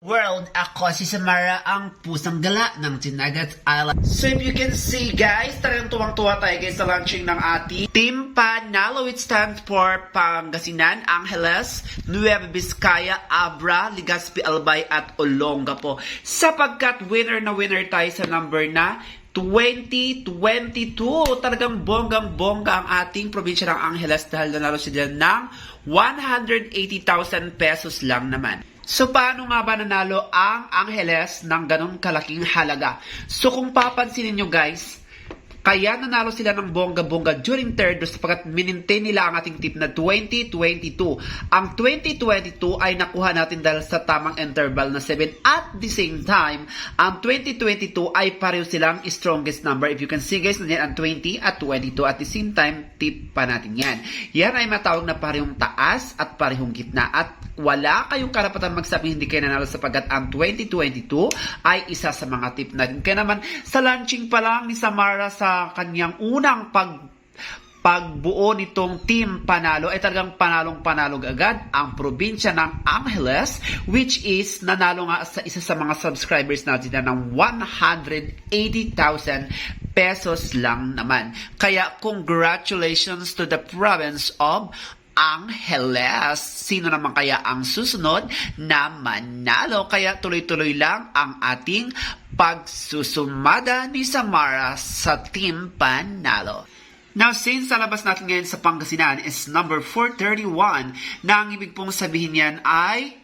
world, ako si Samara, ang pusang gala ng Tinagat Island. So if you can see guys, talagang tuwang-tuwa tayo guys sa launching ng ating Team Panalo. It stands for Pangasinan, Angeles, Nueva Vizcaya, Abra, Legazpi, Albay at Olongapo. Sapagkat winner na winner tayo sa number na 2022. Talagang bonggang-bongga ang ating probinsya ng Angeles dahil nanalo sila ng 180,000 pesos lang naman. So, paano nga ba nanalo ang Angeles ng ganun kalaking halaga? So, kung papansinin nyo guys, kaya nanalo sila ng bongga-bongga during third sapagkat minintain nila ang ating tip na 2022. Ang 2022 ay nakuha natin dahil sa tamang interval na 7. At the same time, ang 2022 ay pareho silang strongest number. If you can see guys, nandiyan ang 20 at 22. At the same time, tip pa natin yan. Yan ay matawag na parehong taas at parehong gitna. At wala kayong karapatan magsabi hindi kayo nanalo sapagkat ang 2022 ay isa sa mga tip natin. Kaya naman, sa launching pa lang ni Samara sa kanyang unang pagbuo nitong Team Panalo ay talagang panalong-panalo agad ang probinsya ng Angeles, which is nanalo nga sa isa sa mga subscribers natin na ng 180,000 pesos lang naman. Kaya congratulations to the province of Angeles. Sino naman kaya ang susunod na manalo? Kaya tuloy-tuloy lang ang ating pagsusumada ni Samara sa Team Panalo. Now, since sa labas natin ngayon sa Pangasinan is number 431, na ang ibig pong sabihin yan ay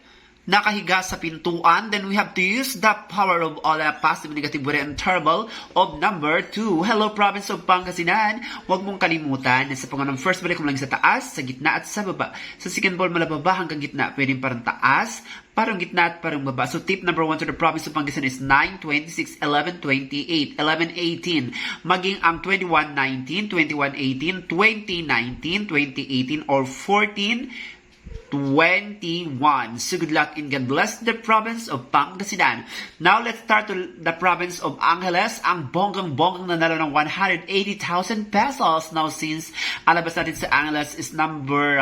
nakahiga sa pintuan, then we have to use the power of all the positive, negative, and terrible of number 2. Hello, province of Pangasinan. Huwag mong kalimutan na sa panganang first balik mo lang sa taas, sa gitna at sa baba. Sa second ball, malababa hanggang gitna. Pwedeng parang taas, parang gitna at parang baba. So tip number 1 to the province of Pangasinan is 9, 26, 11, 28, 11, 18. Maging ang 21, 19, 21, 18, 20, 19, 20, 18, or 14, 21. So good luck and God bless the province of Pangasinan. Now let's start to the province of Angeles. Ang bonggang-bonggang nanalo ng 180,000 pesos. Now since alabas natin sa Angeles is number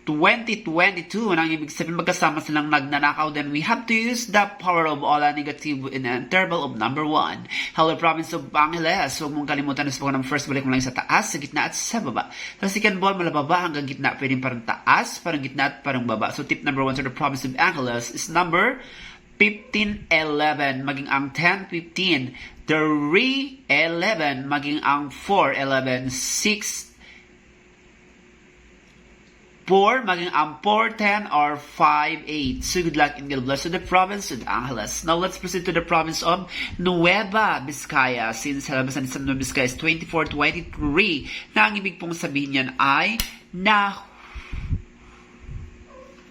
2022, nang ibig sabihin magkasama silang nagnanakaw, then we have to use the power of all negative in an interval of number 1. Hello, province of Angeles. Huwag mong kalimutan na sa ng first balik mo lang sa taas, sa gitna at sa baba. Sa second ball, malababa hanggang gitna. Pwedeng parang taas, parang gitna at parang baba. So tip number 1 to the province of Angeles is number 15-11, maging ang 10-15. 3-11, maging ang 4-11. 6 4, maging ang 4-10 or 5-8. So good luck and God bless to the province of Angeles. Now let's proceed to the province of Nueva Vizcaya. Since halabasan sa Nueva Vizcaya is 24-23, na ang ibig pong sabihin yan ay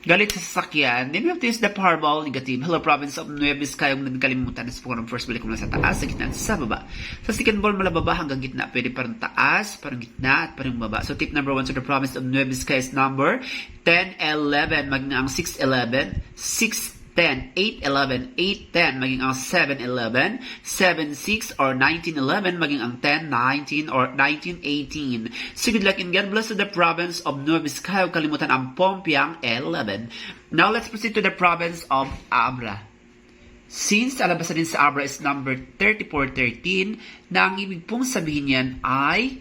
galit sa sasakyan, then we have to use the Powerball negative. Hello, province of Nueva Vizcaya. Huwag kalimutan na sa ng first balik mo lang sa taas, sa gitna at sa baba. Sa second ball, malababa hanggang gitna. Pwede parang taas, parang gitna, at parang baba. So tip number 1 to the province of Nueva Vizcaya is number 10-11, maging ang 6-11, 6-10, 8-11, 8-10, maging ang 7-11, 7-6, or 19-11, maging ang 10-19, or 19-18. So good luck and God bless to the province of Nueva Vizcaya. Huwag kalimutan ang Pompiang 11. Now let's proceed to the province of Abra. Since alabasan din sa Abra is number 3413, na ang ibig pong sabihin yan ay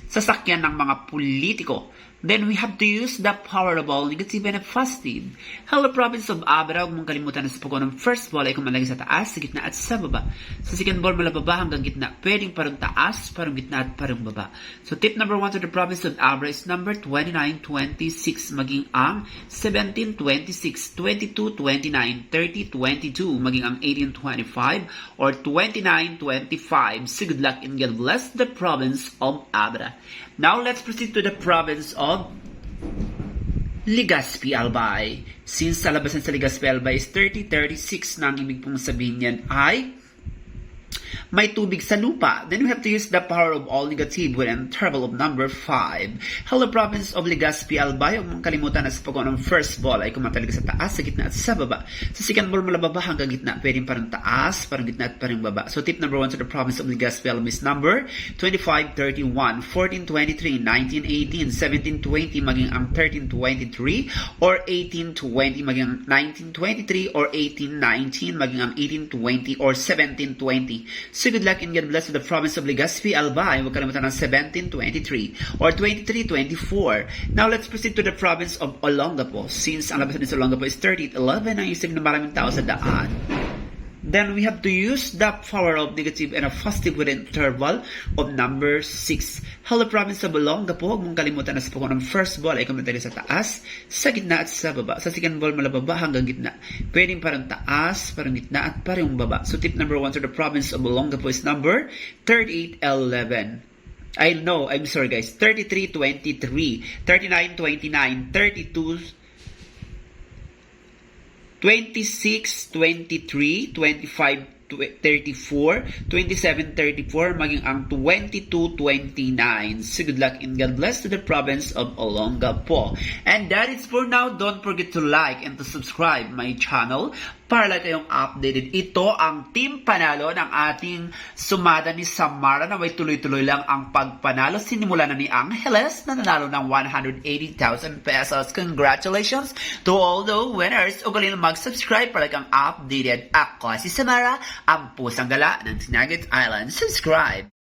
sasakyan ng mga politiko. Then we have to use the power of all negative and positive. Hello, province of Abra. Huwag mong kalimutan na sa pagkuha ng first ball ay kumalagay sa taas, sa gitna at sa baba. Sa second ball, malababa hanggang gitna. Pwedeng parang taas, parang gitna at parang baba. So tip number 1 to the province of Abra is number 29-26, maging ang 17-26, 22-29, 30-22, maging ang 18-25, or 29-25. So good luck and God bless the province of Abra. Now let's proceed to the province of Legazpi, Albay. Since sa labasan sa Legazpi, Albay is 30-36, na ang ibig pong sabihin yan ay may tubig sa lupa. Then we have to use the power of all negative with an interval of number 5. Hello province of Legazpi, Albay. Huwag mong kalimutan na sa pagkuha ng first ball ay kumatalaga sa taas, sa gitna at sa baba. Sa second ball mula baba hanggang gitna, pwedeng parang taas, parang gitna at parang baba. So tip number 1 to the province of Legazpi, Albay is number 25, 31, 14, 23, 19, 18, 17, 20, maging ang 13, 23, or 18, 20, maging ang 19, 23, or 18, 19, maging ang 18, 20, or 17, 20. So good luck and God bless to the province of Legazpi, Albay. Huwag kalimutan ng 17, 23, or 23, 24. Now let's proceed to the province of Olongapo. Since ang labasan sa Olongapo is 30, 11, ang isip na maraming tao sa daan. Then we have to use the power of negative and a positive with an interval of number 6. Hello province of Olongapo. Huwag mong kalimutan na sa pagkuha ng first ball ay kumatali sa taas, sa gitna at sa baba. Sa second ball mula baba hanggang gitna. Pwedeng parang taas, parang gitna at parang baba. So tip number 1 to the province of Olongapo is number 38, 11. I'm sorry guys. 33, 23, 39, 29, 32, 26, 23, 25, 34, 27, 34, maging ang 22, 29. So good luck and God bless to the province of Olongapo. And that is for now. Don't forget to like and to subscribe my channel para lang kayong updated. Ito ang team panalo ng ating sumada ni Samara na may tuloy-tuloy lang ang pagpanalo. Sinimula na ni Angeles na nanalo ng 180,000 pesos. Congratulations to all the winners. Ugaling mag-subscribe para lang kang updated. Ako si Samara, ang pusang gala ng Snagit Island. Subscribe!